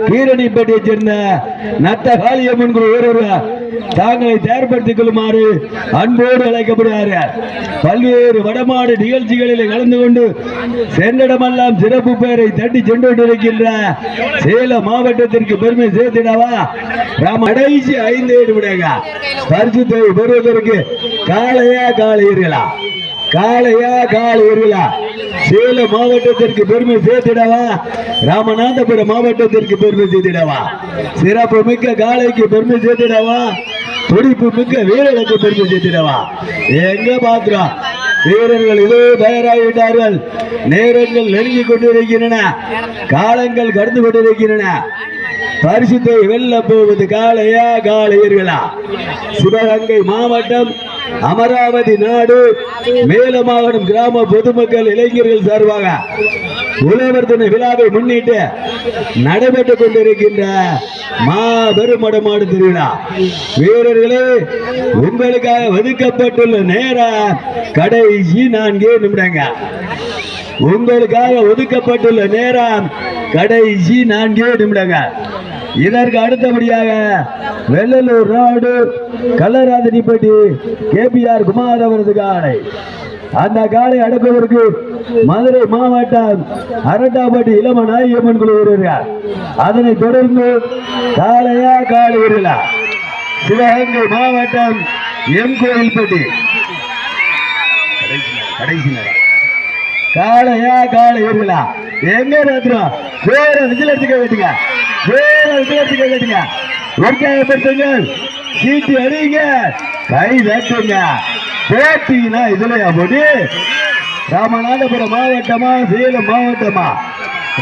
கீரணிப்பட்டியை சேர்ந்த நத்த காளியம்மன் ஒருவர் தாங்களை தயார்படுத்திக் கொள்ளுமாறு அன்போடு அழைக்கப்படுகிறார்கள். பல்வேறு வடமாடு நிகழ்ச்சிகளில் கலந்து கொண்டு சென்றிடமெல்லாம் சிறப்பு பெயரை தட்டி சென்று கொண்டிருக்கின்ற சேலம் மாவட்டத்திற்கு பெருமை சேர்த்திடவா கடைசி 5 விடுங்க பரிசுத்தை பெறுவதற்கு காளையா காளையர்களா சேலம் மாவட்டத்திற்கு பெருமை சேர்த்திடவா ராமநாதபுரம் மாவட்டத்திற்கு பெருமை சேர்த்திடவா சிறப்பு மிக்க காளைக்கு பெருமை சேர்த்திடவா துடிப்பு மிக்க வீரர்களுக்கு பெருமை சேர்த்திடவா எங்க பாக்குறோம் வீரர்கள் இதோ தயாராகிவிட்டார்கள். நேரங்கள் நெருங்கிக் கொண்டிருக்கின்றன, காலங்கள் கடந்து கொண்டிருக்கின்றன. பரிசுத்தை வெல்ல போவது காளையா காளையர்களா? சிவகங்கை மாவட்டம் அமராவதி நாடு மேலமாவட்டம் கிராம பொதுமக்கள் இளைஞர்கள் சார்பாக உழவர் தின விழாவை முன்னிட்டு நடைபெற்றுக் கொண்டிருக்கின்ற மாபெரும் மடமாடு திருவிழா. வீரர்களே, உங்களுக்காக ஒதுக்கப்பட்டுள்ள நேரம் கடைசி 4 நிமிடங்கள். உங்களுக்காக ஒதுக்கப்பட்டுள்ள நேரம் கடைசி 4 நிமிடங்கள். இதற்கு அடுத்தபடியாக வெள்ளலூர் நாடு கல்லராதனிப்பட்டி KPR குமார் அவரது காலை. அந்த காலை அடக்குவதற்கு மதுரை மாவட்டம் அரட்டாப்பட்டி இளமநாயகம்மன் குழு வீரர்கள். அதனைத் தொடர்ந்து காளையா காளை வீரர்களா சிவகங்கை மாவட்டம் கோயில்பட்டி காளையா காளை வீரர்களா எங்க இருக்கிறோம்? வேற விசில் எடுத்துக்க வேண்டுங்க, உற்சாகப்படுத்துங்கள், சீட்டு அடிங்க, கை தட்டுங்க. போட்டினா இதுலயா போட்டி? ராமநாதபுரம் மாவட்டமா சேலம் மாவட்டமா?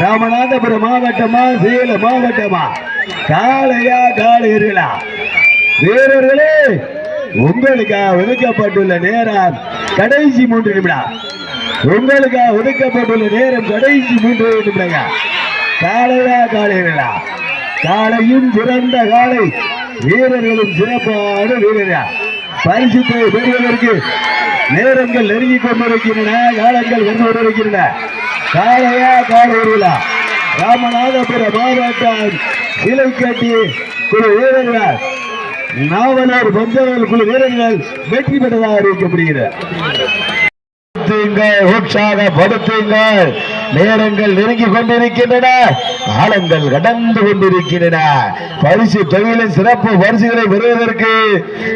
ராமநாதபுரம் மாவட்டமா சேலம் மாவட்டமா? காளையா காளையர்களா? வீரர்களே, உங்களுக்காக ஒதுக்கப்பட்டுள்ள நேரம் கடைசி 3 நிமிடம். உங்களுக்காக ஒதுக்கப்பட்டுள்ள நேரம் கடைசி 3 நிமிடங்கள். காளையா காளையர்களா? காளையும் சிறந்த காளை, வீரர்களும் சிறப்பான வீரர்கள். பரிசுத்தை பெறுவதற்கு நேரங்கள் நெருங்கிக் கொண்டிருக்கின்றன, காலங்கள் வந்து கொண்டிருக்கின்றன. காளையா காளையர்களா? ராமநாதபுரம் மாவட்டம் சிலை கட்டி குழு வீரர்கள், நாவலூர் பஞ்சவல் குழு வீரர்கள் வெற்றி பெற்றதாக அறிவிக்கப்படுகிறது. உற்சாகப்படுத்துங்கள், நேரங்கள் நெருங்கி கொண்டிருக்கின்றன, காலங்கள் கடந்து கொண்டிருக்கின்றன. பரிசு தொழிலின் சிறப்பு பரிசுகளை பெறுவதற்கு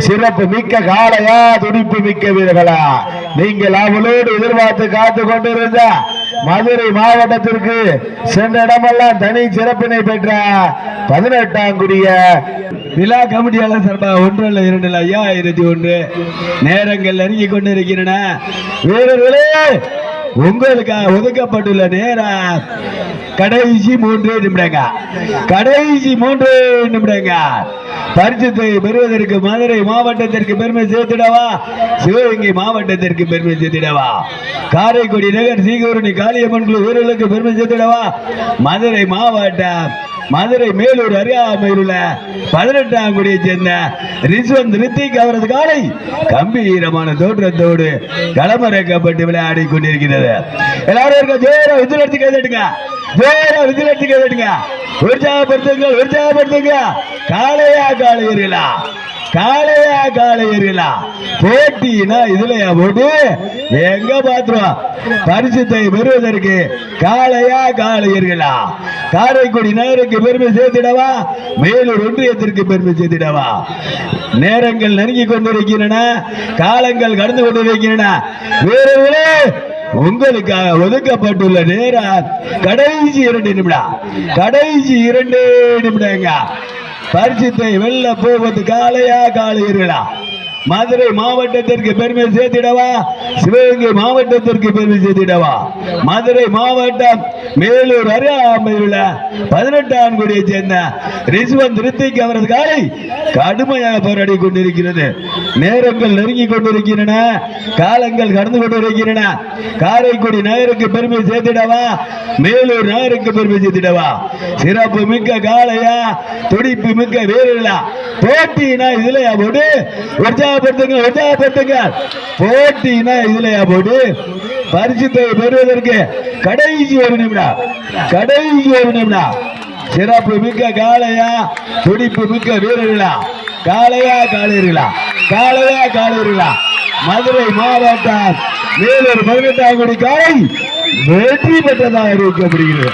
சிறப்பு மிக்க காளையா துடிப்பு மிக்க வீரர்களா? நீங்கள் அவளோடு எதிர்பார்த்து காத்து கொண்டிருந்த மதுரை மாவட்டத்திற்கு சென்ற இடமெல்லாம் தனி சிறப்பினை பெற்ற 18ஆம் குடிய விழா கமிட்டியாளர் சார்பாக 1 அல்ல 2 அல்ல 5001 நேரங்கள் நெருங்கிக் கொண்டிருக்கின்றன. வீரர்களே, உங்களுக்காக ஒதுக்கப்பட்டுள்ள நேரம் கடைசி 3 நிமிடங்கள். கடைசி 3 நிமிடங்கள். பரிசுத்தை பெறுவதற்கு மதுரை மாவட்டத்திற்கு பெருமை சேர்த்திடவா சிவகங்கை மாவட்டத்திற்கு பெருமை சேர்த்திடவா? காரைக்குடி நகர் சீகூரணி காளியம்மன் குழு வீரர்களுக்கு பெருமை சேர்த்திடவா? மதுரை மாவட்டம் மதுரை மேலூர் அருகாமையில் உள்ள 18ஆம் குடியை சேர்ந்த ரிஸ்வந்த் ரித்திக் அவரது காலை கம்பீரமான தோற்றத்தோடு களமிறக்கப்பட்டு விளையாடி கொண்டிருக்கிறது. எல்லாரும் ஜோர விசில் எடுத்து கேட்டுங்க, உற்சாகப்படுத்துங்க. காளையா காளையர்களா? காளையா காளையர்களா? போட்டினா இதுலயா போட்டு? எங்க பாத்துறோம்? பரிசுத்தை பெறுவதற்கு காளையா காளையர்களா? காரைக்குடி நகருக்கு பெருமை சேர்த்திடவா மேலூர் ஒன்றியத்திற்கு பெருமை சேர்த்திடவா? நேரங்கள் நெருங்கிக் கொண்டிருக்கின்றன, காலங்கள் கடந்து கொண்டிருக்கின்றன. வீரர்களே, உங்களுக்காக ஒதுக்கப்பட்டுள்ள நேரம் கடைசி 2 நிமிடம். கடைசி 2 நிமிடங்க. பரிசுத்தை வெல்ல போவது காளையா காளையர்களா? மதுரை மாவட்டத்திற்கு பெருமை சேர்த்திடவா சிவகங்கை மாவட்டத்திற்கு பெருமை சேர்த்திடவா? மதுரை மாவட்டம் மேலூர் அருகாமையில் உள்ள 18ஆம் குடியை சேர்ந்த ரிஸ்வந்த் ரித்திக் அவரது காலை கடுமையாக போராடி கொண்டிருக்கிறது. நேரங்கள் நெருங்கிக் கொண்டிருக்கின்றன, காலங்கள் கடந்து கொண்டிருக்கின்றன. காரைக்குடி நகருக்கு பெருமை சேர்த்திடவா மேலூர் நகருக்கு பெருமை சேர்த்திடவா? சிறப்பு மிக்க காளையா துடிப்பு மிக்க வீரர்களா? போட்டினா இதுலயா போடு? உற்சாகப்படுத்துங்க. போட்டினா இதுலயா போடு? பரிசுத்தை பெறுவதற்கு கடைசி 1 நிமிடம். கடைசி 1 நிமிடம். சிறப்பு மிக்க காளையா துடிப்பு மிக்க வீரர்களா காளையா காளையர்களா காளையா காளையர்களா மதுரை மாவட்டம் வேலூர் 18ஆம் குடி காளை வெற்றி பெற்றதாக அறிவிக்கப்படுகிறது.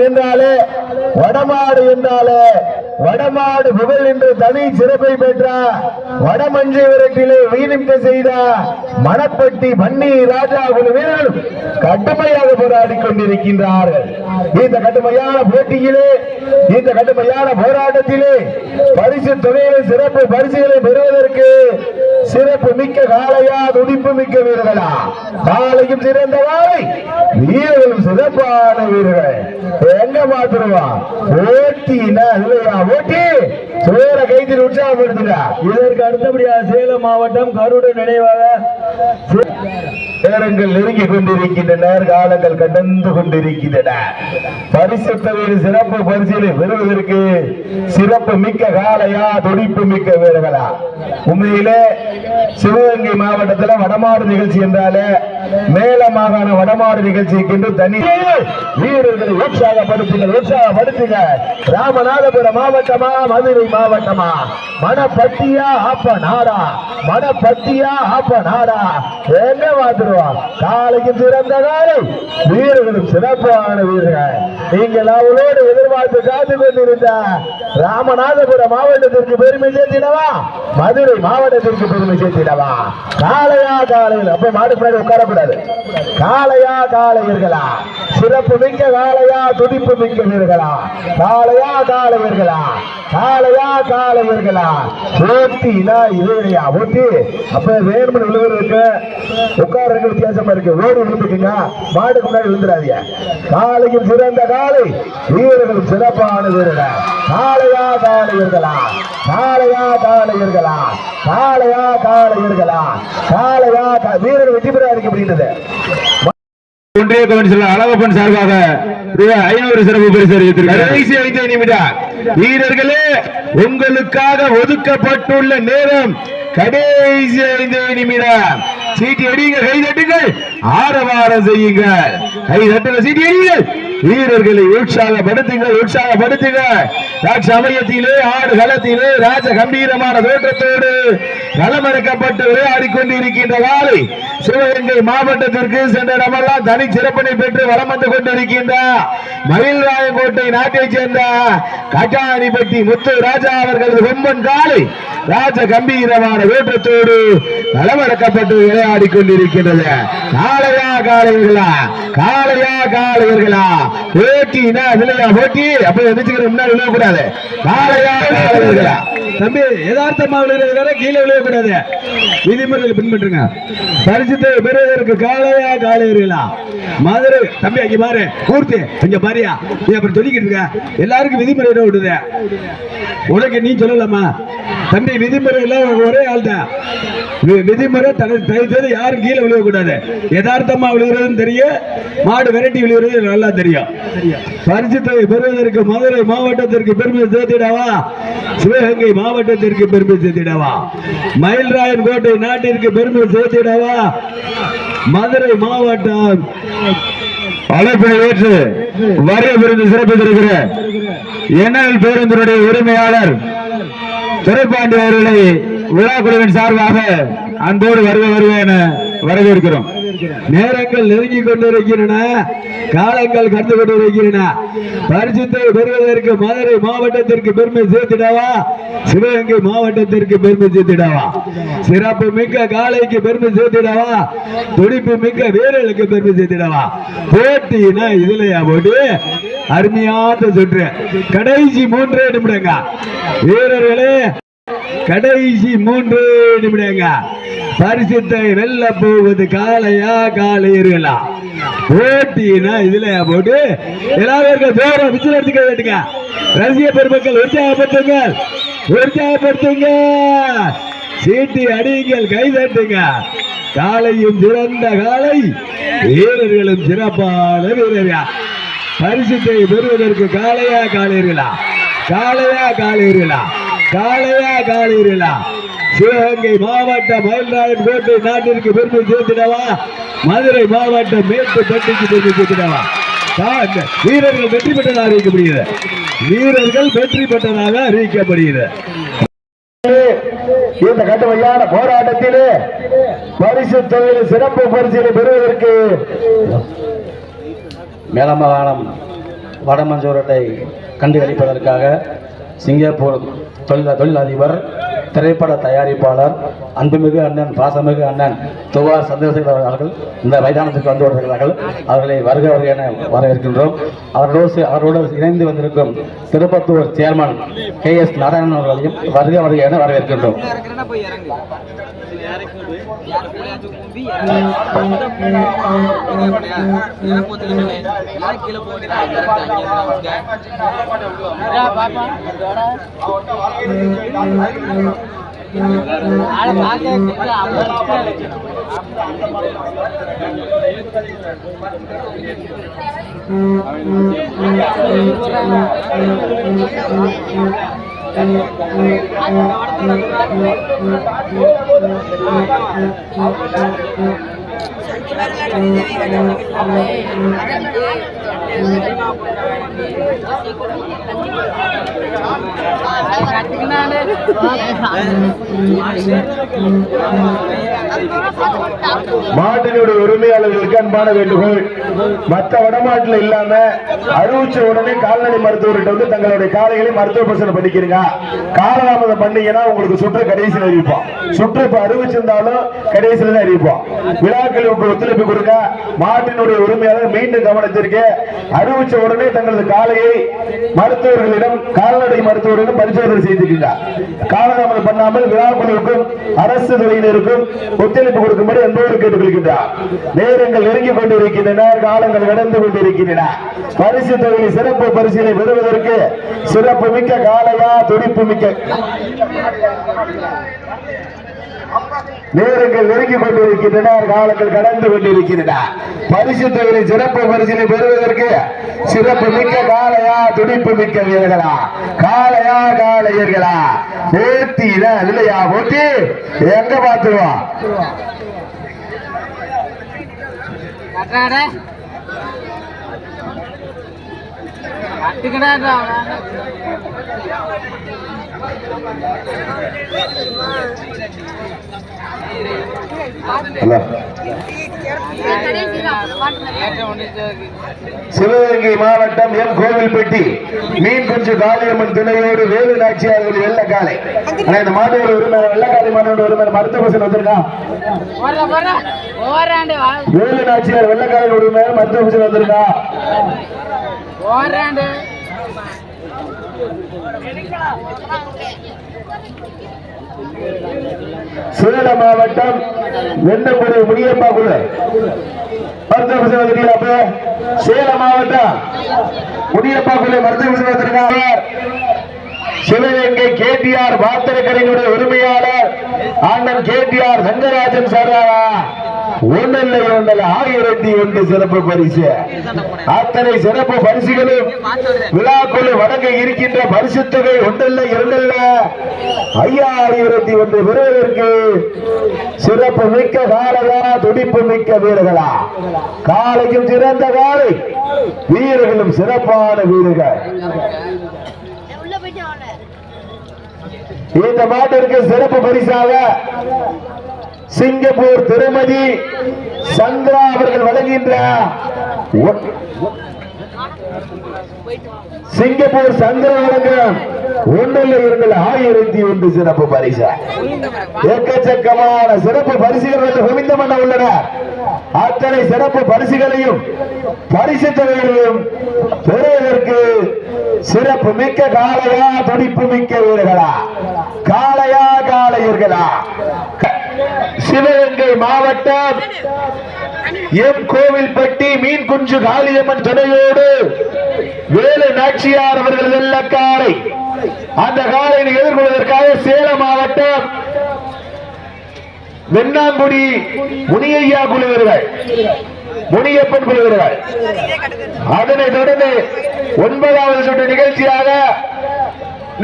என்றாலே வடமாடு என்றாலே வடமாடு புகழ் என்று தனி சிறப்பை பெற்ற வடமஞ்சை விரட்டிலே வீணிக்க செய்த மணப்பட்டி பன்னி ராஜா குழு வீரர்கள் கடுமையாக போராடி கொண்டிருக்கின்றார்கள். இந்த கடுமையான போட்டியிலே இந்த கடுமையான போராட்டத்திலே பரிசு தொகையிலே சிறப்பு பரிசுகளை பெறுவதற்கு சிறப்பு மிக்க காளையா துடிப்பு மிக்க வீரர்களா காலையும் சிறந்த காலை வீரர்களும் சிறப்பான வீரர்கள் எங்க மாத்திருவா ஓட்டினா இல்லையா ஓட்டி சோர கைத்தில் உற்சாகப்படுத்துங்க. இதற்கு அடுத்தபடியாக சேலம் மாவட்டம் கருட நினைவாக நேரங்கள் நெருங்கி கொண்டிருக்கின்றன, காலங்கள் கடந்து கொண்டிருக்கின்றன. பரிசு தொகையில் சிறப்பு பரிசீலனை பெறுவதற்கு சிறப்பு மிக்க காளையா துடிப்பு மிக்க வீரர்களா உண்மையிலே சிவகங்கை மாவட்டத்தில் வடமாடு நிகழ்ச்சி என்றாலே மேல மாகாண வடமாடு நிகழ்ச்சிக்கு தனி வீரர்களை உற்சாகப்படுத்துங்க. ராமநாதபுரம் மாவட்டமா மதுரை மாவட்டமா மணப்பட்டியா ஆப்ப நாடா மணப்பட்டியா ஆப்ப நாடா எங்க மாத்திருவான் காலையும் சிறந்த காலை வீரர்களும் சிறப்பான வீரர்கள். நீங்கள் அவளோடு எதிர்பார்த்து காத்து கொண்டிருந்த ராமநாதபுரம் மாவட்டத்திற்கு பெருமை சேர்த்திடவா மதுரை மாவட்டத்திற்கு பெருமை சேர்த்திடவா காளையா காலையில் அப்ப மாடு பின்னாடி உட்காரக்கூடாது. காளையா காளையர்களா சிறப்பு மிக்க காளையா துடிப்பு மிக்க வீரர்களா காளையா காளையர்களா காளையா காளையர்களா ஓட்டினா இதையா ஓட்டி அப்ப வேணும்னு விழுவதற்கு உட்கார்றது வித்தியாசமா இருக்கு. ஓடி விழுந்துக்குங்க மாடுக்கு முன்னாடி விழுந்துடாதீங்க. காலையும் சிறந்த காலை வீரர்களும் சிறப்பான வீரர்கள் காளையா காளையர்களா காளையா காளையர்களா காளையா காளையர்களா காளையா வீரர்கள் வெற்றி பெற அறிக்கப்படுகின்றது. ஒன்றிய கவுன்சிலர் அழகப்பன் சார்பாக ரூபாய் 500 சிறப்பு பரிசு அறிவித்திருக்கிறார். வீரர்களே உங்களுக்காக ஒதுக்கப்பட்டுள்ள நேரம் கடைசி 5 நிமிடம். சீட்டி அடிங்க, கை தட்டுங்கள், ஆரவாரம் செய்யுங்கள், கை தட்டுங்க, சீட்டி அடிங்கள். வீரர்களை உற்சாகப்படுத்துங்க. சமயத்திலே ஆடு களத்திலே ராஜ கம்பீரமான தோற்றத்தோடு களமிறக்கப்பட்டு விளையாடி கொண்டிருக்கின்ற காலை சிவகங்கை மாவட்டத்திற்கு சென்ற இடமெல்லாம் தனி சிறப்பினை பெற்று வலம் வந்து கொண்டிருக்கின்ற மயில்ராயங்கோட்டை நாட்டைச் சேர்ந்த காட்டாணிப்பட்டி முத்து ராஜா அவர்களது கொம்பன் காலை ராஜ கம்பீரமான தோற்றத்தோடு களமிறக்கப்பட்டு விளையாடி கொண்டிருக்கின்றது. காளையா காளையர்களா காளையா காளையர்களா போட்டினா விளையா போட்டி அப்ப எதிர்த்து முன்னாடி விளையக்கூடாது. காளையா காளையர்களா தம்பி யதார்த்தமா விளையாடுற கீழே விளையக்கூடாது, விதிமுறைகளை பின்பற்றுங்க. பரிசுத்தை பெறுவதற்கு காளையா காளையர்களா மதுரை தம்பி அங்க பாரு பூர்த்தி இங்க பாரியா நீ அப்புறம் சொல்லிக்கிட்டு இருக்க எல்லாருக்கும் விதிமுறை விடுது உனக்கு நீ சொல்லலாமா தம்பி? விதிமுறை எல்லாம் ஒரே ஆள் தான். விதிமுறை தயவு யாரும் கீழே விழுவக்கூடாது. யதார்த்தமா விழுகிறதுன்னு தெரியும், மாடு வெரைட்டி விழுகிறது நல்லா தெரியும். பரிசுத்தை பெறுவதற்கு மதுரை மாவட்டத்திற்கு பெருமை சேர்த்திடவா சிவகங்கை மாவட்டத்திற்கு பெருமை சேர்த்திடவா மயில்ராயன் கோட்டை நாட்டிற்கு பெருமை சேர்த்திடவா மதுரை மாவட்டம் அழைப்பை ஏற்று வரிய விருது சிறப்பு தருகிற என்எல் பேருந்தினுடைய உரிமையாளர் துரைப்பாண்டி அவர்களை விழா குழுவின் சார்பாக அன்போடு வருக என வரவேற்கிறோம். நேரங்கள் நெருங்கி கொண்டிருக்கின்றன, காலங்கள் கடந்து கொண்டிருக்கின்றன. பரிசுத்தை பெறுவதற்கு மதுரை மாவட்டத்திற்கு பெருமை சேர்த்திடவா சிவகங்கை மாவட்டத்திற்கு பெருமை சேர்த்திடவா சிறப்பு மிக்க காளைக்கு பெருமை சேர்த்திடவா துடிப்பு மிக்க வீரர்களுக்கு பெருமை சேர்த்திடவா போட்டினா இதுலயா போட்டு அருமையான சுற்று கடைசி 3 நிமிடங்க வீரர்களே, கடைசி 3 நிமிடங்க. பரிசுத்தை வெல்ல போவது காளையா காளையர்களா போட்டினா இதுல போட்டு எல்லாரும் பேர விசில் எடுத்துக்க வேண்டுங்க. ரசிக பெருமக்கள் உற்சாகப்படுத்துங்க, சீட்டி அடியுங்கள், கை தட்டுங்க. காளையும் சிறந்த காளை வீரர்களும் சிறப்பான வீரர்கள். பரிசுத்தை பெறுவதற்கு காளையா காளையர்களா காளையா காளையர்களா காளையா காளையர்களா சிவகங்கை மாவட்டம் மயில்ராயன் கோட்டை நாட்டிற்கு பெருமை சேர்த்திடவா மதுரை மாவட்டம் மேற்கு பட்டிக்கு பெருமை சேர்த்திடவா வீரர்கள் வெற்றி பெற்றதாக அறிவிக்கப்படுகிறது. வீரர்கள் வெற்றி பெற்றதாக அறிவிக்கப்படுகிறது. இந்த கடுமையான போராட்டத்திலே பரிசு தொகையில் சிறப்பு பரிசினை பெறுவதற்கு மேலமாகாணம் வடமஞ்சூரட்டை கண்டுகளிப்பதற்காக சிங்கப்பூர் தொழிலதிபர் திரைப்பட தயாரிப்பாளர் அன்புமிகு அண்ணன் பாசமிகு அண்ணன் துவார் சந்திரசேகர் அவர்கள் இந்த மைதானத்துக்கு வந்து வருகிறார்கள். அவர்களை வருக வருக என வரவேற்கின்றோம். அவரோடு இணைந்து வந்திருக்கும் திருப்பத்தூர் சேர்மன் KS நாராயணன் அவர்களையும் வருக வருக என வரவேற்கின்றோம். மாட்டினுடைய உரிமையாளர்களுக்கு அன்பான வேண்டுகோள், மற்ற வடமாட்டில் இல்லாம அறிவிச்ச உடனே கால்நடை மருத்துவர்கிட்ட வந்து தங்களுடைய காலைகளை மருத்துவ பரிசோதனை பண்ணிக்கிறீங்க. காலதாமதம் பண்ணீங்கன்னா உங்களுக்கு சுற்று கடைசியில் அறிவிப்போம். சுற்று இப்ப அறிவிச்சிருந்தாலும் கடைசியில் தான் அறிவிப்போம். விழாக்களுக்கு ஒத்துழைப்பு கொடுங்க. மாட்டினுடைய உரிமையாளர் மீண்டும் கவனத்திற்கு அறிவிச்ச உடனே தங்களது காலையை மருத்துவர்களிடம் கால்நடை மருத்துவரிடம் பரிசோதனை செய்துக்கீங்க. காலதாமதம் பண்ணாமல் விழாக்குழுவுக்கும் அரசு துறையினருக்கும் ஒத்துழைப்பு கொடுக்கும்படி என்பவர் கேட்டுக்கொள்கின்றார். நேரங்கள் நெருங்கிக் கொண்டிருக்கின்றன, காலங்கள் கடந்து கொண்டிருக்கின்றன. பரிசு தொகையை சிறப்பு பரிசீலனை பெறுவதற்கு சிறப்பு மிக்க காலையா துடிப்பு மிக்க நேரங்கள் நெருங்கிக் கொண்டிருக்கின்றன, காலங்கள் கடந்து கொண்டிருக்கின்றன. பரிசு தொகையை சிறப்பு பரிசீலனை பெறுவதற்கு சிறப்பு மிக்க காலையா துடிப்பு மிக்க வீரர்களா, காலையா காளையர்களா, போட்டி இல்லையா? போட்டி எங்க பார்த்துருவோம்? சிவகங்கை மாவட்டம் எம் கோவில்பட்டி மீன் குஞ்சு காளியம்மன் துணையோடு வேலு நாச்சியார் வெள்ளக்காலை. ஆனா இந்த மாட்டோட உரிமையாளர் வெள்ளக்காலை மாட்டோட உரிமையாளர் மருத்துவ பரிசோதனை வந்திருக்கான். வேலு நாச்சியார் வெள்ளக்காலை உரிமையாளர் மருத்துவ பரிசோதனை வந்திருக்கா. சேலம் மாவட்டம் வெண்ணங்குடி முனியப்பா குழு மருத்துவ பரிசோதனை. சேலம் மாவட்டம் முனியப்பா குழு மருத்துவ பரிசோதனை. சிவகங்கை KTR பாத்திரக்கரையினுடைய உரிமையாளர் அண்ணன் KTR சங்கராஜன் சாராவா ஒன்றில் 1001 சிறப்பு பரிசு. அத்தனை சிறப்பு பரிசுகளும் விழாக்குழு வழங்க இருக்கின்ற பரிசு தொகை ஒன்றில் 5001 பெறுவதற்கு சிறப்பு மிக்க காலையா துடிப்பு மிக்க வீரர்களா, காலையும் சிறந்த காலை, வீரர்களும் சிறப்பான வீரர்கள். இந்த மாட்டிற்கு சிறப்பு பரிசாக சிங்கப்பூர் திருமதி சந்திரா அவர்கள் வழங்குகின்ற சிங்கப்பூர் சந்திரா வழங்கும் 1001 சிறப்பு பரிசு. எக்கச்சக்கமான சிறப்பு பரிசுகள் வந்து குவிந்த பண்ண உள்ளன. அத்தனை சிறப்பு பரிசுகளையும் பரிசு தொகைகளையும் பெறுவதற்கு சிறப்பு மிக்க காளையா துடிப்பு மிக்க வீரர்களா, காளையா காளையர்களா, சிவகங்கை மாவட்டம் எம் கோவில்பட்டி மீன் குஞ்சு காளியம்மன் துணையோடு வேலு நாச்சியார் அவர்கள் வெள்ளக்காரை. அந்த காலையை எதிர்கொள்வதற்காக சேலம் மாவட்டம் வெண்ணாங்குடி முனியையா குழுவர்கள், முனியப்பன் குழுவர்கள். அதனைத் தொடர்ந்து 9வது சுற்று நிகழ்ச்சியாக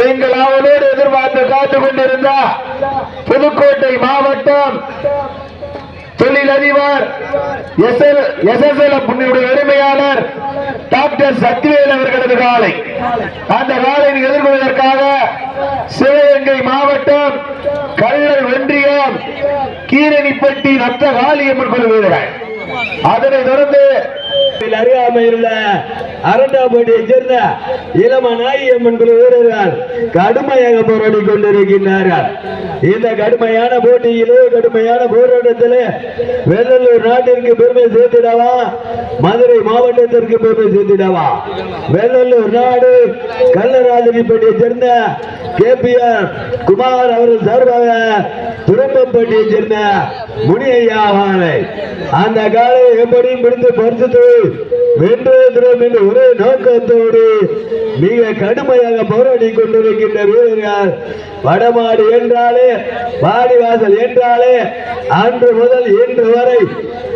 நீங்கள் அவளோடு எதிர்பார்த்து காத்துக் கொண்டிருந்த புதுக்கோட்டை மாவட்டம் தொழிலதிபர் SSL உரிமையாளர் டாக்டர் சத்யவேல் அவர்களது காலை. அந்த காலையை எதிர்கொள்வதற்காக சிவகங்கை மாவட்டம் கள்ளல் ஒன்றியம் கீரணிப்பட்டி நத்த காளியம்மன் குழு வீரர்கள். அதனைத் தொடர்ந்து அருகாமையில் உள்ள அரண்டாம்பட்டியை சேர்ந்த இளமநாயம்மன் குழு வீரர்கள் கடுமையாக போராடி கொண்டிருக்கின்றார்கள். இந்த கடுமையான போட்டியிலே கடுமையான போராட்டத்திலே வெள்ளலூர் நாட்டிற்கு பெருமை சேர்த்திடவா, மதுரை மாவட்டத்திற்கு பெருமை சேர்த்திடவா? வெள்ளலூர் நாடு கள்ளராஜனிப்பட்டியை சேர்ந்த KPR குமார் அவர்கள் சார்பாக துரம்பப்பட்டியை சேர்ந்த முனியையா வாழை. அந்த காலை எப்படியும் பிடித்து பரிசுத்து வென்றுகிறோம் என்று ஒரே நோக்கத்தோடு மிக கடுமையாக போராடி கொண்டிருக்கின்ற வீரர்கள். வடமாடு என்றாலே வாடிவாசல் என்றாலே அன்று முதல் இன்று வரை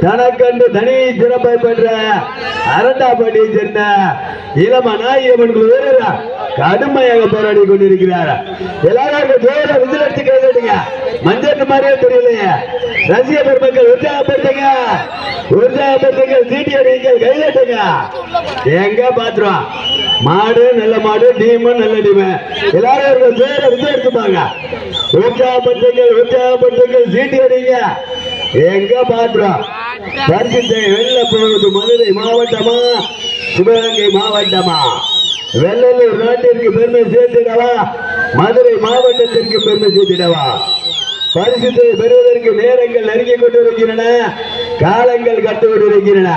தனக்கன்று தனி சிறப்பை பெற்ற அரண்டாப்பட்டியை சேர்ந்த இளமநாயகன் வீரர்கள் கடுமையாக போராடி கொண்டிருக்கிறார். எல்லாரும் விசிலடிச்சு கைதுங்க. மஞ்சள் மாதிரியே தெரியலையே. ரசிக பெருமக்கள் உற்சாகப்படுத்துங்க, உற்சாகப்படுத்துங்கள், சீட்டி அடிங்கள், கைதட்டுங்க. எங்க பாத்துருவோம் மாடு நல்ல மாடு, டீமு நல்ல டீமு. எல்லாரும் விசிலடிச்சுப்பாங்க. உற்சாகப்படுத்துங்கள், உற்சாகப்படுத்துங்கள், சீட்டி அடிங்க. எங்க பாத்துருவோம் பரிசுத்தை வெல்ல போவது மதுரை மாவட்டமா சிவகங்கை மாவட்டமா? வெள்ளலூர் நாட்டிற்கு பெருமை சேர்த்திடவா, மதுரை மாவட்டத்திற்கு பெருமை சேர்த்திடவா? பரிசுத்தை பெறுவதற்கு நேரங்கள் நெருங்கிக் கொண்டிருக்கின்றன, காலங்கள் கட்டு கொண்டிருக்கின்றன.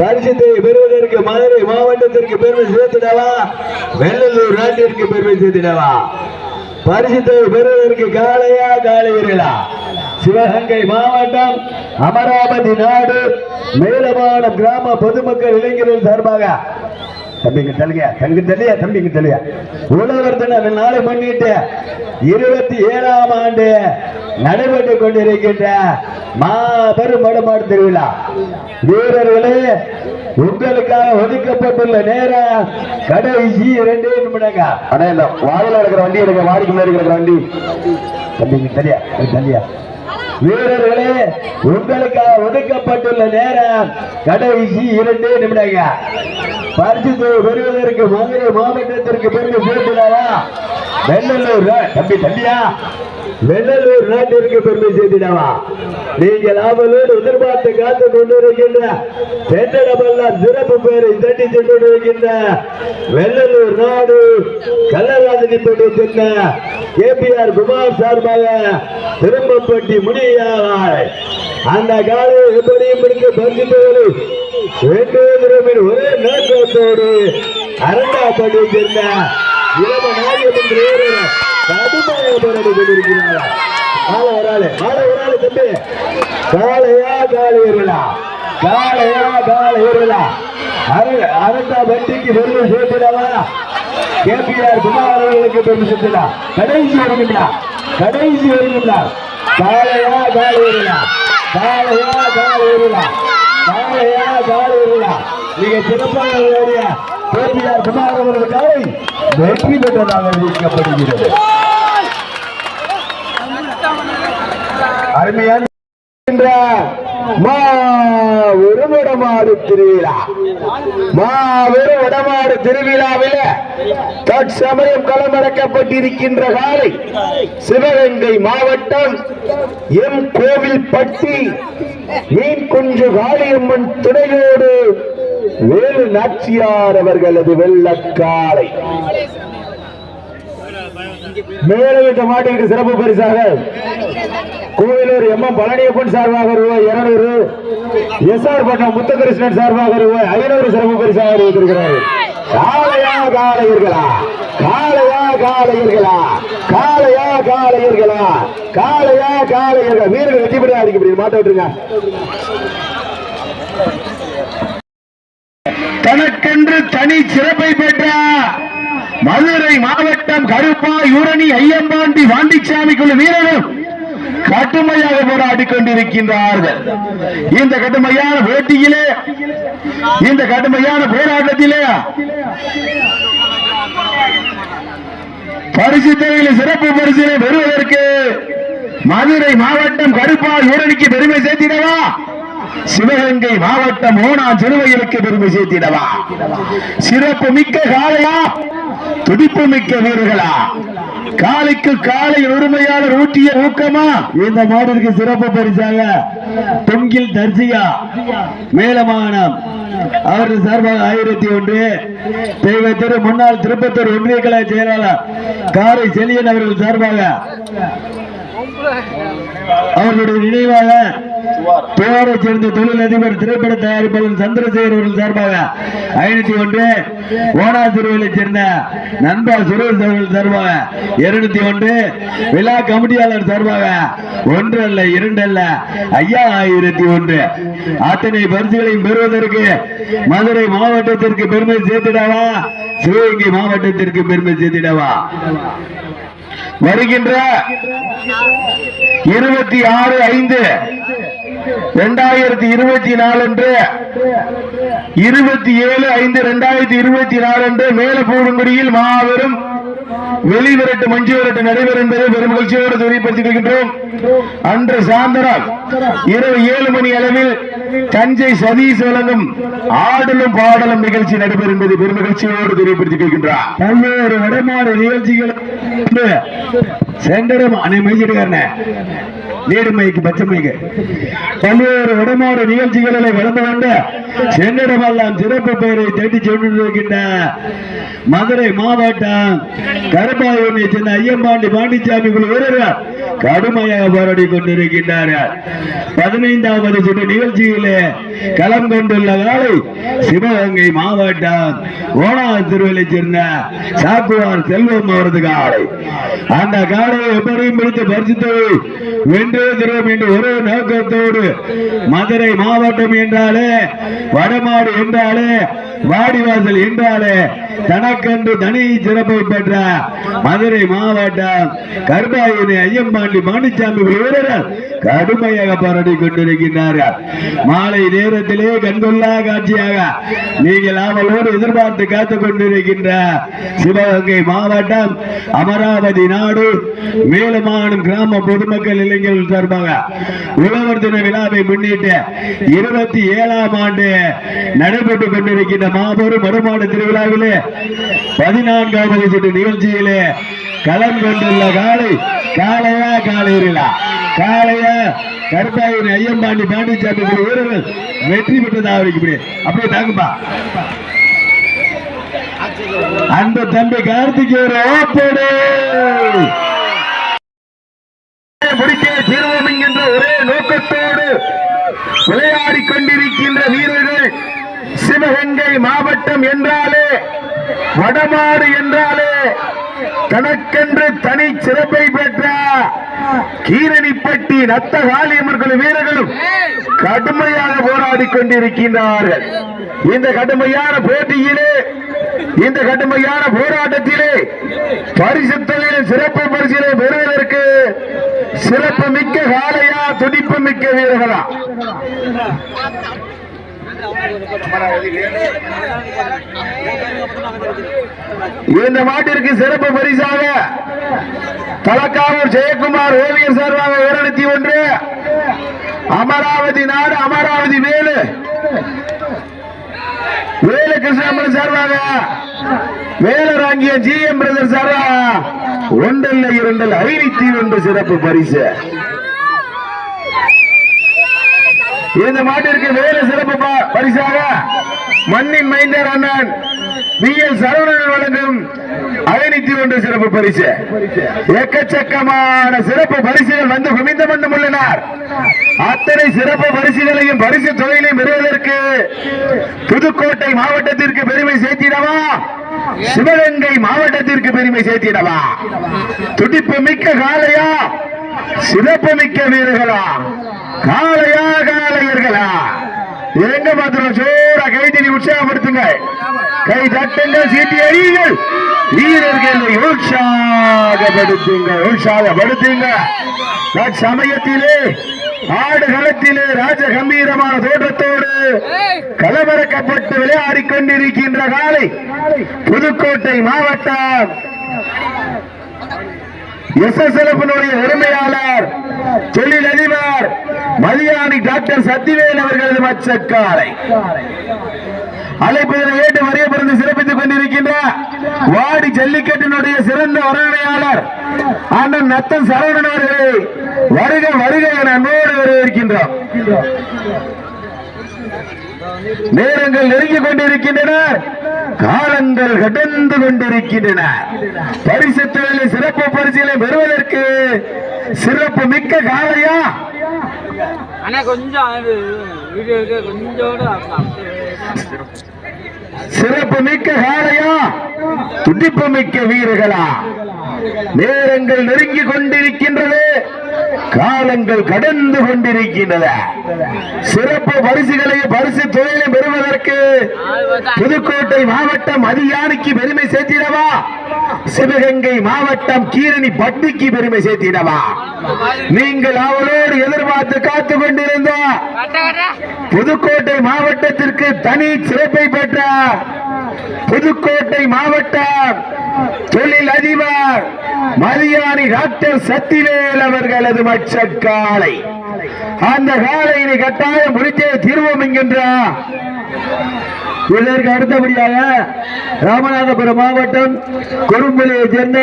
பரிசுத்தை பெறுவதற்கு மதுரை மாவட்டத்திற்கு பெருமை சேர்த்திடவா, வெள்ளலூர் நாட்டிற்கு பெருமை சேர்த்திடவா? பரிசுத்தை பெறுவதற்கு காளையா காளை வீரர்களா? சிவகங்கை மாவட்டம் அமராவதி நாடு மேலமான கிராம பொதுமக்கள் இளைஞர்கள் சார்பாக தம்பிங்க தெளியா தங்கு தெளியா தம்பிங்க தெளியா உழவர் தின நாளை முன்னிட்டு 27ஆம் ஆண்டு நடைபெற்றுக் கொண்டிருக்கின்ற மாபெரும் வடமாடு திருவிழா. வீரர்களே, உங்களுக்காக ஒதுக்கப்பட்டுள்ள நேரம் கடைசி 2 நிமிடங்க. ஆனா இல்ல வாயில இருக்கிற வண்டி எடுக்க, வாடிக்குள்ள இருக்கிற வண்டி தம்பிங்க தெளியா தெளியா. வீரர்களே, உங்களுக்காக ஒதுக்கப்பட்டுள்ள நேரம் கடைசி 2 நிமிடங்க. பரிசு பெறுவதற்கு மதுரை மாவட்டத்திற்கு பெருமை சேர்த்திடவா, வெள்ளலூர் தம்பி தம்பியா வெள்ளலூர் நாட்டிற்கு பெருமை சேர்த்திடவா? நீங்கள் ஆவலோடு எதிர்பார்த்து காத்துக் கொண்டிருக்கின்ற சென்றடமெல்லாம் சிறப்பு பெயரை தட்டி கொண்டிருக்கின்ற வெள்ளலூர் நாடு கள்ளராஜனிப்பட்டி சேர்ந்த KPR குமார் சார்பாக திரும்பப்பட்டி முனியாய். அந்த காலை எப்படியும் பிடிக்க பரிசுத்தவர்கள் வேண்டுகிறோம் ஒரே நோக்கத்தோடு அரண்டாப்பட்டியை சேர்ந்த இளமநாயகன் கடுமையாக போராடி கொண்டிருக்கிறார். தம்பி காளையா காளை வீரர்களா, காளையா காளை வீரர்களா? அரண்டாப்பட்டிக்கு பெருமை சேர்த்திடவா, KPR குமார் அவர்களுக்கு பெருமை சேர்த்திடா? கடைசி வருகின்றா, கடைசி வருகின்றா. காளையா காளை வீரர்களா, காளையா காளை வீரர்களா, காளையா காளை வீரர்களா? மிக சிறப்பாக KPR குமார் அவர்கள் காலை வெற்றி பெற்றதாக அறிவிக்கப்படுகிறது. அருமையான மாபெரும் வடமாடு திருவிழா, மாபெரும் வடமாடு திருவிழாவில் தற்சமயம் களமிறக்கப்பட்டிருக்கின்ற காலை சிவகங்கை மாவட்டம் கோவில்பட்டி மீன் குஞ்சு காளியம்மன் துணையோடு வேலு நாச்சியார் அவர்களது வெள்ளக்காலை. மேலவிட்ட மாட்டிற்கு சிறப்பு பரிசாக கோவிலூர் பழனியப்பன் சார்பாக ரூபாய் 200, SR பட்டம் முத்துகிருஷ்ணன் சார்பாக ரூபாய் 500 சிறப்பு பரிசாக அறிவித்திருக்கிறார். காளையா காளையர்களா, காளையா காளையர்களா, காளையா காளையர்களா, காளையா காளையர்கள்? வீரர்கள் வெற்றி பெற அடிக்க மாட்ட விட்டுருங்க. தனக்கென்று தனி சிறப்பை பெற்ற மதுரை மாவட்டம் கருப்பா யூரணி ஐயம்பாண்டி வாண்டிச்சாமி குழு வீரரும் கடுமையாக போராடி கொண்டிருக்கின்றார்கள். இந்த கடுமையான போட்டியிலே, இந்த கடுமையான போராட்டத்திலே பரிசு தொகையில் சிறப்பு பரிசினை பெறுவதற்கு மதுரை மாவட்டம் கருப்பால் ஊரணிக்கு பெருமை சேர்த்திடவா, சிவகங்கை மாவட்டம் ஓனா சிறுவைகளுக்கு பெருமை சேர்த்திடவா. சிறப்பு மிக்க காளையா, துடிப்பு மிக்க வீரர்களா, காலைக்கு காலை உரிமையாளர் ஊட்டிய ஊக்கமா. இந்த மாடிற்கு சிறப்பு பரிசாக தொங்கில் தர்சிகா மேலமானம் அவர்கள் சார்பாக 1001, தெய்வத்திரு முன்னாள் திருப்பத்தூர் ஒன்றிய கழக செயலாளர் காரை செலியன் அவர்கள் சார்பாக அவர்களுடைய நினைவாக பேரை சேர்ந்த தொழிலதிபர் திரைப்பட தயாரிப்பாளர் சந்திரசேகர் அவர்கள் சார்பாக 501, ஓனா சிறுவையை சேர்ந்த நண்பா சுரேஷ் அவர்கள் சார்பாக 201, விழா கமிட்டியாளர் சார்பாக 1 அல்ல 2 அல்ல 5001 அத்தனை பரிசுகளையும் பெறுவதற்கு மதுரை மாவட்டத்திற்கு பெருமை சேர்த்திடவா, சிவகங்கை மாவட்டத்திற்கு பெருமை சேர்த்திடவா. வருகின்ற 26/5/2024 அன்று 27/5/2024 அன்று மேலப்பூடுங்குடியில் மாபெரும் வெளிவிரட்டு மஞ்சு விரட்டு நடைபெறும் என்பதை பெரும் மகிழ்ச்சியோடு தெரியப்படுத்திக் கொள்கின்றோம். அன்று சாயந்தரம் இரவு 7 மணி அளவில் தஞ்சை சதீஷ் வழங்கும் ஆடலும் பாடலும் நிகழ்ச்சி நடைபெறும் என்பதை பெரும் மகிழ்ச்சியோடு தெரியப்படுத்திக் கொள்கின்றார். பல்வேறு வடமாறு நிகழ்ச்சிகள் சென்றடம் அனைமைக்காரன நீடுமைக்கு பச்சைமைக்கு பல்வேறு வடமாறு நிகழ்ச்சிகளை வளர்ந்து கொண்ட சென்னிடமெல்லாம் சிறப்பு பெயரை தேடி சென்றிருக்கின்ற மதுரை மாவட்டம் கருப்பாயூரை சேர்ந்த ஐயம்பாண்டி பாண்டிச்சாமி குழு வீரர்கள் கடுமையாக போராடி கொண்டிருக்கின்றார்கள். 15வது சுற்று நிகழ்ச்சியிலே களம் கொண்டுள்ள காலை சிவகங்கை மாவட்டம் ஓனா திருவிலை சேர்ந்த சாக்குவார் செல்வம் அவரது காலை. அந்த காலையை எப்படியும் பிடித்து பரிசுத்தை வென்றே தருவோம் என்று ஒரே நோக்கத்தோடு மதுரை மாவட்டம் என்றாலே, வடமாடு என்றாலே, வாடிவாசல் என்றாலே தனக்கென்று தனி சிறப்பை பெற்ற மதுரை மாவட்டம் கருப்பாயூரை ஐயம்பாண்டி பாண்டிச்சாமி வீரர்கள் கடுமையாக போராடி கொண்டிருக்கின்றார்கள். மாலை நேரத்திலே கண்கொள்ளா காட்சியாக நீங்கள் ஆவலோடு எதிர்பார்த்து காத்துக் கொண்டிருக்கின்ற சிவகங்கை மாவட்டம் அமராவதி நாடு மேலமானம் கிராம பொதுமக்கள் இளைஞர்கள் சார்பாக உழவர் தின விழாவை முன்னிட்டு 27ஆம் ஆண்டு நடைபெற்றுக் கொண்டிருக்கின்ற மாபெரும் வடமாடு திருவிழாவிலே 14வது சுற்று நிகழ்ச்சியிலே களம் கொண்டுள்ள காலை காளையா காலையிலா காளையா கருப்பாயூர் ஐயம்பாண்டி பாண்டிச்சாமி வீரர்கள் வெற்றி பெற்றதாக அப்படியே தாக்குப்பா. அந்த தம்பி கார்த்திகேயர் ஓப்போடு முடிக்க தீர்வோம் என்கின்ற ஒரே நோக்கத்தோடு விளையாடி கொண்டிருக்கின்ற வீரர்கள் சிவகங்கை மாவட்டம் என்றாலே, வடமாடு என்றாலே தனக்கென்று தனி சிறப்பை பெற்ற கீரணிப்பட்டி நத்த காளியம்மன் குழு வீரர்களும் கடுமையாக போராடி கொண்டிருக்கின்றார்கள். இந்த கடுமையான போட்டியிலே, இந்த கடுமையான போராட்டத்திலே பரிசு தொகையில் சிறப்பு பரிசிலை பெறுவதற்கு சிறப்பு மிக்க காளையா, துடிப்பு மிக்க வீரர்களா? இந்த மாட்டிற்கு சிறப்பு பரிசாக தலக்காவூர் ஜெயக்குமார் ஓவியர் சார்பாக 201, அமராவதி நாடு அமராவதி வேலு கிருஷ்ணாமன் சார்பாக வேலராங்கிய GM பிரதர் சார்பாக 1 அல்ல 2 அல்ல 501 சிறப்பு பரிசு. இந்த மாட்டிற்கு வேறு சிறப்பு பரிசாக மண்ணின் மைந்தர் அண்ணன் VL சரவணன் வழங்கும் 501 சிறப்பு பரிசு. எக்கச்சக்கமான சிறப்பு பரிசுகள் வந்து குவிந்த மண்ணும் உள்ளனர். அத்தனை சிறப்பு பரிசுகளையும் பரிசு தொகையிலையும் பெறுவதற்கு புதுக்கோட்டை மாவட்டத்திற்கு பெருமை சேர்த்திடவா, சிவகங்கை மாவட்டத்திற்கு பெருமை சேர்த்திடவா? துடிப்பு மிக்க காளையா, சிறப்பு மிக்க வீரர்களா? காளையா காளையர்களா? எங்க மாத்திரம் சோற கைத்தறி உற்சாகப்படுத்துங்க, கை தட்டுங்கள், சீட்டி அடியுங்கள், வீரர்களை உற்சாகப்படுத்துங்க. சமயத்திலே ஆடு களத்திலே ராஜ கம்பீரமான தோற்றத்தோடு கலவரக்கப்பட்டு விளையாடி கொண்டிருக்கின்ற காலை புதுக்கோட்டை மாவட்டம் எஸ்எஸ்எல்எஃப் உரிமையாளர் தொழிலதிபர் மதியானி டாக்டர் சத்திவேல் அவர்களது மச்சக்காலை அழைப்பதனை ஏற்று வரையப்பருந்து சிறப்பித்துக் கொண்டிருக்கின்ற வாடி ஜல்லிக்கட்டினுடைய சிறந்த வரவேற்பாளர் அண்ணன் நத்தன் சரவணன் அவர்களை வருக வருக என அன்போடு வரவேற்கின்றோம். நேரங்கள் நெருங்கிக் கொண்டிருக்கின்றன, காலங்கள் கடந்து கொண்டிருக்கின்றன. பரிசு தொழிலில் சிறப்பு பரிசுகளை பெறுவதற்கு சிறப்பு மிக்க காலையா சிறப்பு மிக்க காலையா துடிப்பு மிக்க வீரர்களா? நேரங்கள் நெருங்கிக் கொண்டிருக்கின்றது, காலங்கள் கடந்து கொண்டிருக்கின்றன. சிறப்பு பரிசுகளை பரிசு தொழிலை பெறுவதற்கு புதுக்கோட்டை மாவட்டம் அதியானிக்கு பெருமை சேர்த்திடவா, சிவகங்கை மாவட்டம் கீரணி பட்டிக்கு பெருமை சேர்த்திடவா? நீங்கள் அவளோடு எதிர்பார்த்து காத்துக் கொண்டிருந்த புதுக்கோட்டை மாவட்டத்திற்கு தனி சிறப்பை பெற்ற புதுக்கோட்டை மாவட்டம் தொழில் அதிபர் மதியானி டாக்டர் சத்திவேல் அவர்களது மச்சக்காலை. அந்த காலையினை கட்டாயம் முடித்தே தீர்வோம் என்கின்றார். இதற்கு அடுத்தபடியாக ராமநாதபுரம் மாவட்டம் குறும்புலியை சேர்ந்த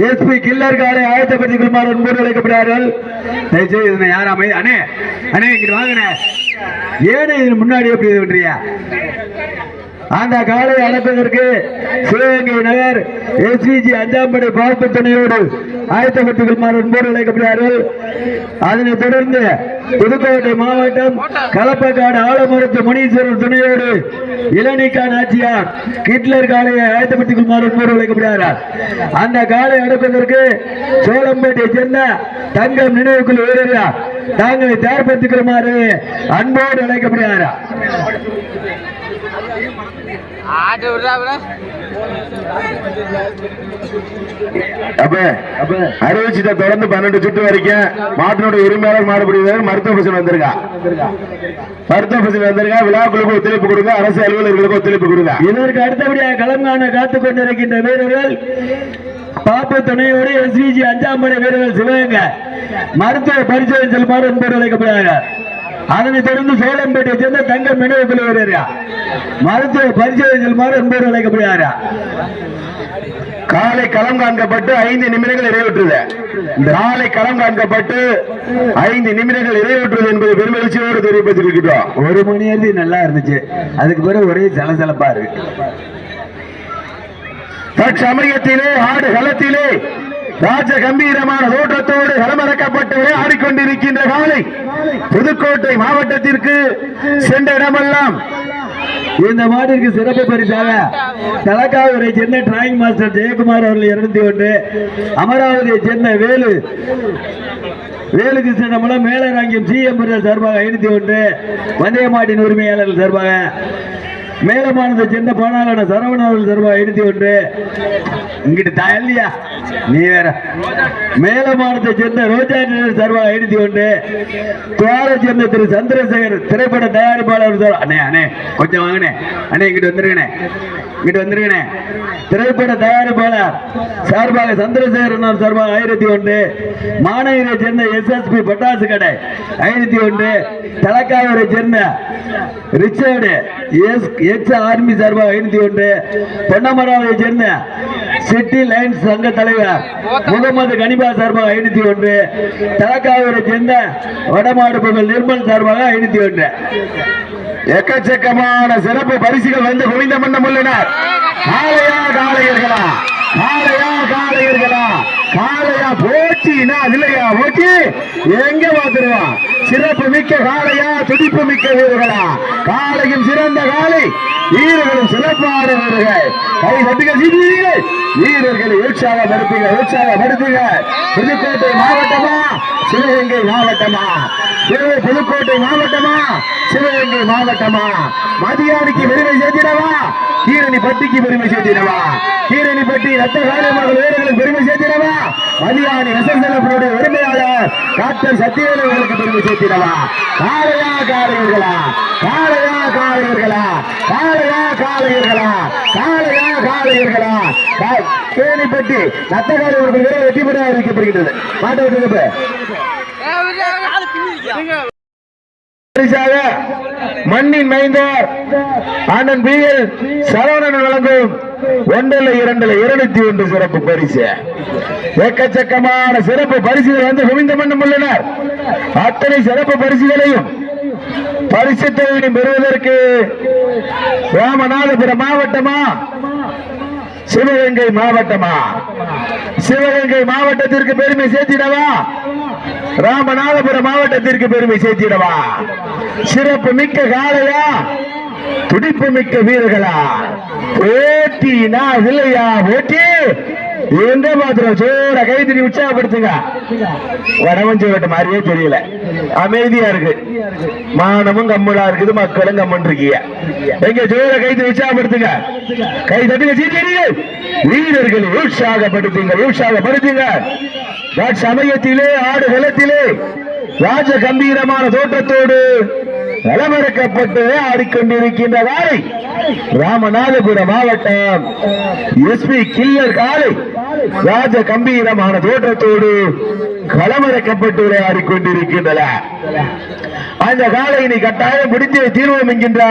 எஸ்பி கில்லர் காலை ஆயத்தப்படுத்திக் கொள்ளுமாறு அன்போடு அழைக்கப்படுகிறார்கள். யாராமே அண்ணே அண்ணே இங்கிட்டு வாங்கினே ஏனே முன்னாடி எப்படி பண்றியா? அந்த காலை அழைப்பதற்கு சிவகங்கை நகர் எஸ்பிஜி அஞ்சாம்படை பார்ப்பு துணையோடு ஆயத்தப்பட்டுக் கொள்ளுமாறு அன்போடு அழைக்கப்படுகிறார்கள். அதனைத் தொடர்ந்து புதுக்கோட்டை மாவட்டம் கலப்பக்காடு ஆலமரத்து முனீஸ்வரர் துணையோடு இளநிக்கா நாச்சியார் கிட்லர் காலையை ஆயத்தப்பட்டுக் கொள்ளுமாறு அன்போடு அழைக்கப்படுகிறார். அந்த காலை அழைப்பதற்கு சோளம்பேட்டையை சேர்ந்த தங்கம் நினைவுக்குள் வீரர்கள் தாங்களை தயார்படுத்திக் கொள்ளுமாறு அன்போடு அழைக்கப்படுகிறார். அறிவிச்சிட்ட தொடர்ந்து 12 சுற்று வரைக்கும் மாட்டினுடைய உரிமையாளர் மாடுபிடிவர் மருத்துவ பசங்க வந்திருக்கா. விழாக்குழுக்கு ஒத்துழைப்பு கொடுங்க, அரசு அலுவலர்களுக்கு ஒத்துழைப்பு கொடுங்க. இதற்கு அடுத்தபடியாக களம் காண காத்துக் கொண்டிருக்கின்ற வீரர்கள் பாப்பு துணையோடு எஸ்விஜி அஞ்சாம்படை வீரர்கள் சிவகங்கை மருத்துவ பரிசோதனை செல்லுமாறு என்பது அழைக்கப்படுகிறார். அதனைத் தொடர்ந்து சோளம்பேட்டை சேர்ந்த தங்கம் நினைவுக்குழு வீரர்கள் மருத்துவ பரிசோதனை செல்லுமாறு என்பது அழைக்கப்படுகிறார். காலை களம் காண்கப்பட்டு 5 நிமிடங்கள் நிறைவுற்றது. காலை களம் காண்கப்பட்டு 5 நிமிடங்கள் நிறைவுற்றது என்பது பெருமகிழ்ச்சியோடு தெரிவிப்பதிருக்கிறோம். 1 மணி நேரத்துக்கு நல்லா இருந்துச்சு, அதுக்கு பிறகு ஒரே சலசலப்பா இருக்கு. தற்சமயத்திலே ஆடு களத்திலே ராஜ கம்பீரமான தோற்றத்தோடு களமிறக்கப்பட்டு ஆடிக்கொண்டிருக்கின்ற காலை புதுக்கோட்டை மாவட்டத்திற்கு சென்ற இடமெல்லாம் இந்த மாட்டிற்கு சிறப்பு பரிசாக தலக்காவூரை சேர்ந்த டிராயிங் மாஸ்டர் ஜெயக்குமார் அவர்கள் 201, அமராவதியை சேர்ந்த வேலு கிருஷ்ணன் மூலம் மேலராங்கியம் சிஎம் சார்பாக 501, வந்தய மாட்டின் உரிமையாளர்கள் சார்பாக மேலமானதை சேர்ந்த பானாளன சரவணன் அவர்கள் சார்பாக 501. இங்கிட்டு தயல்லையா நீ வேற. மேலமானத்தை சேர்ந்த ரோஜா சார்பாக 501, துவாரை சேர்ந்த திரு சந்திரசேகர் திரைப்பட தயாரிப்பாளர் அண்ணே அண்ணே கொஞ்சம் வாங்கினே அண்ணே இங்கிட்டு வந்துருங்கண்ணே திரைப்பட தயாரிப்பாளர் சார்பாக சந்திரசேகரன் சார்பாக 1001, மாநகரை சேர்ந்த எஸ்எஸ்பி பட்டாசு கடை 501, தலக்காவூரை சேர்ந்த ரிச்சர்டு எக்ஸ் ஆர்மி சார்பாக 501, பொன்னமராவை சேர்ந்த சிட்டி லைன்ஸ் சங்க தலைவர் முகமது கனிபா சார்பாக 501, தலக்காவூரை சேர்ந்த வடமாடு பொங்கல் நிர்மல் சார்பாக 501. எக்கச்சக்கமான சிறப்பு பரிசுகள் வந்து குவிந்த மன்னம் உள்ளனர். காளையர்களா போட்டினா இல்லையா? போட்டி எங்க பார்த்துருவான்? சிறப்பு மிக்க காளையா, துடிப்பு மிக்க வீரர்களா? காளையும் சிறந்த காளை, வீரர்களும் சிறப்பான வீரர்கள். கை தட்டுங்க வீரர்களை உற்சாகப்படுத்துங்க. புதுக்கோட்டை மாவட்டமா சிவகங்கை மாவட்டமா? புதுக்கோட்டை மாவட்டமா சிவகங்கை மாவட்டமா? மதியானிக்கு பெருமை சேர்த்திடவா, கீரணி பட்டிக்கு பெருமை சேர்த்திடவா? கீரணி பட்டி ரத்த காலமாக வீரர்களுக்கு பெருமை சேர்த்திடவா? மதியானி எஸ்எஸ்எல்எஃப் உரிமையாளர் டாக்டர் சத்தியவேல் அவர்களுக்கு பெருமை சேர்த்திடவா? காளையர்களா காளையர்களா கேணிப்பட்டி நத்தகாரி ஒரு வெற்றி பெற அறிவிக்கப்படுகின்றது. மாட்ட விட்டு மண்ணின் மைந்தர் அண்ணன் பிஎல் சரவணன் வழங்கும் 1-2 சிறப்பு பரிசு. எக்கச்சக்கமான சிறப்பு பரிசுகள் வந்து குவிந்த மண்ணும் உள்ளனர். அத்தனை சிறப்பு பரிசுகளையும் பரிசு தொகையினை பெறுவதற்கு ராமநாதபுரம் மாவட்டமா சிவகங்கை மாவட்டமா? சிவகங்கை மாவட்டத்திற்கு பெருமை சேர்த்திடவா ராமநாதபுரம் மாவட்டத்திற்கு பெருமை சேர்த்திடவா? சிறப்பு மிக்க காளையா துடிப்பு மிக்க வீரர்களா? போட்டினா இல்லையா? போட்டி எங்க மாத்திரம் சோட கைத்தறி உற்சாகப்படுத்துங்க. வடமஞ்சோட்ட மாதிரியே தெரியல, அமைதியா இருக்கு, மானமும் கம்முடா இருக்குது, மக்களும் கம்மன் இருக்கீங்க. எங்க ஜோர கைத்தறி உற்சாகப்படுத்துங்க, கை தட்டுங்க, சீக்கிரம் வீரர்களை உற்சாகப்படுத்துங்க. சமயத்திலே ஆடு களத்திலே ராஜ கம்பீரமான தோற்றத்தோடு நலமறக்கப்பட்டு ஆடிக்கொண்டிருக்கின்ற காலை ராமநாதபுரம் மாவட்டம் எஸ்பி கில்லர் காலை ராஜ கம்பீரமான தோற்றத்தோடு களமறக்கப்பட்டு ஆடிக்கொண்டிருக்கின்றன. அந்த காலையினை கட்டாயம் பிடித்து தீர்வோம் என்கின்ற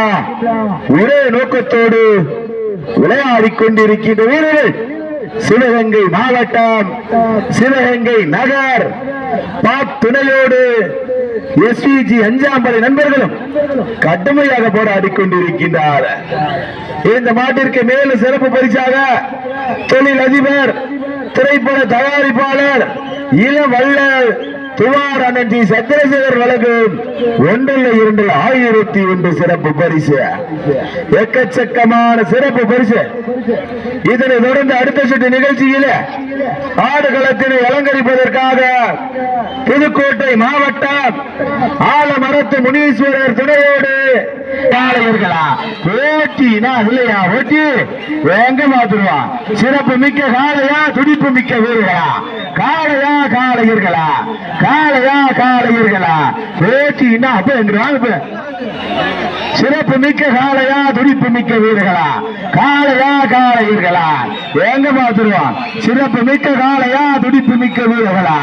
ஒரே நோக்கத்தோடு விளையாடிக் கொண்டிருக்கின்ற வீரர்கள் சிவகங்கை மாவட்டம் சிவகங்கை நகர் துணையோடு எஸ்விஜி அஞ்சாம்படை நண்பர்களும் கடுமையாக போராடி கொண்டிருக்கின்றார். இந்த மாட்டிற்கு மேலும் சிறப்பு பரிசாக தொழில் அதிபர் திரைப்பட தயாரிப்பாளர் இளவள்ளல் துவார் அண்ணன் ஜி சந்திரசேகர் வழங்கும் 1-2 சிறப்பு பரிசு. எக்கச்சக்கமான சிறப்பு பரிசு. இதனை தொடர்ந்து அடுத்த சுற்று நிகழ்ச்சியில் ஆடுகளத்தினை அலங்கரிப்பதற்காக புதுக்கோட்டை மாவட்டம் ஆலமரத்து முனீஸ்வரர் துணையோடு காளையர்களா போட்டினா இல்லையா? போட்டி எங்க மாத்துருவான்? சிறப்பு மிக்க காளையா துடிப்பு மிக்க வீரர்களா? காளையா காளையர்களா? போட்டினா அப்ப எங்க சிறப்பு மிக்க காளையா துடிப்பு மிக்க வீரர்களா? காளையர்களா? எங்க பார்த்துருவான்? சிறப்பு மிக்க காளையா துடிப்பு மிக்க வீரர்களா?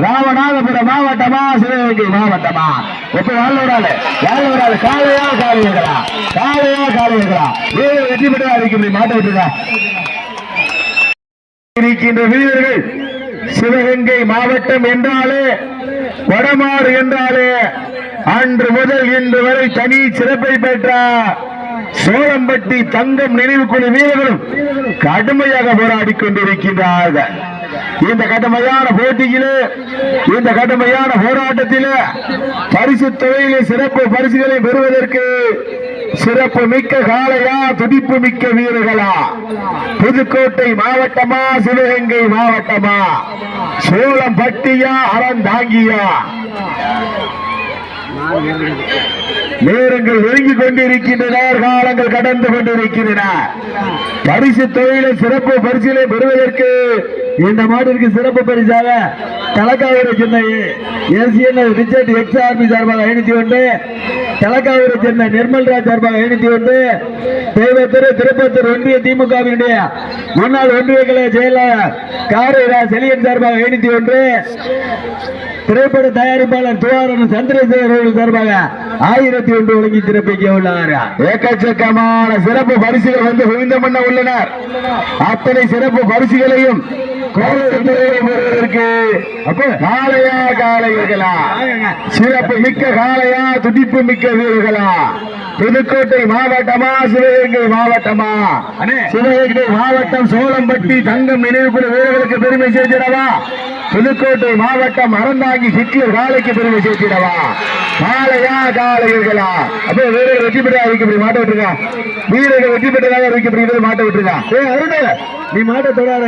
ராமநாதபுரம் மாவட்டமா சிவகங்கை மாவட்டமா? எப்ப வாழ்வுறாள் காளையா காளையர்களா? வெற்றி பெற்ற அறிக்கை மாட்ட விட்டுருக்க இருக்கின்ற வீரர்கள் சிவகங்கை மாவட்டம் என்றாலே வடமாறு என்றாலே அன்று முதல் இன்று வரை தனி சிறப்பை பெற்ற சோழம்பட்டி தங்கம் நினைவு குழு வீரர்களும் கடுமையாக போராடி கொண்டிருக்கின்றார்கள். இந்த கடுமையான போட்டியிலே இந்த கடுமையான போராட்டத்திலே பரிசு தொகையிலே சிறப்பு பரிசுகளை பெறுவதற்கு சிறப்பு மிக்க காளையா துடிப்பு மிக்க வீரர்களா? புதுக்கோட்டை மாவட்டமா சிவகங்கை மாவட்டமா? சோழம்பட்டியா அறந்தாங்கியா? நேரங்கள் நெருங்கிக் கொண்டிருக்கின்றன, காலங்கள் கடந்து கொண்டிருக்கின்றன. பரிசு தொகையில சிறப்பு பரிசிலை பெறுவதற்கு இந்த மாட்டிற்கு சிறப்பு பரிசாக தலக்காவூரை சேர்ந்த ஏசியன் ரிச்சர்ட் எக்ஸ் ஆர்மி சார்பாக 501, தலக்காவூரை சேர்ந்த நிர்மல்ராஜ் சார்பாக 501, தெய்வத்திரு திருப்பத்தூர் ஒன்றிய திமுகவினுடைய முன்னாள் ஒன்றிய கழக செயலாளர் காரைரா செலியன் சார்பாக 501, திரைப்பட தயாரிப்பாளர் துவாரன் சந்திரசேகர் சார்பாக 1001 வழங்கி சிறப்பிக்க உள்ளார். ஏக்கச்சக்கமான சிறப்பு பரிசுகள் வந்து குவிந்த பண்ண உள்ளனர். அத்தனை சிறப்பு பரிசுகளையும் காளையா காளையர்களா? சிறப்பு மிக்க காளையா துடிப்பு மிக்க வீரர்களா? புதுக்கோட்டை மாவட்டமா சிவகங்கை மாவட்டமா? சிவகங்கை மாவட்டம் சோழம்பட்டி தங்கம் நினைவுக்குழு வீரர்களுக்கு பெருமை சேர்த்திடவா? புதுக்கோட்டை மாவட்டம் அறந்தாங்கி ஹிட்லர் காளைக்கு பெருமை சேர்த்திடவா? காளையா காளையர்களா? அப்ப வீரர்கள் வெற்றி பெற்ற அறிவிக்கப்படி மாட்ட விட்டுருங்க. வீரர்கள் வெற்றி பெற்றதாக அறிவிக்கப்படுகிறது மாட்ட விட்டுருங்க. அருண் நீ மாட்ட தொடாத.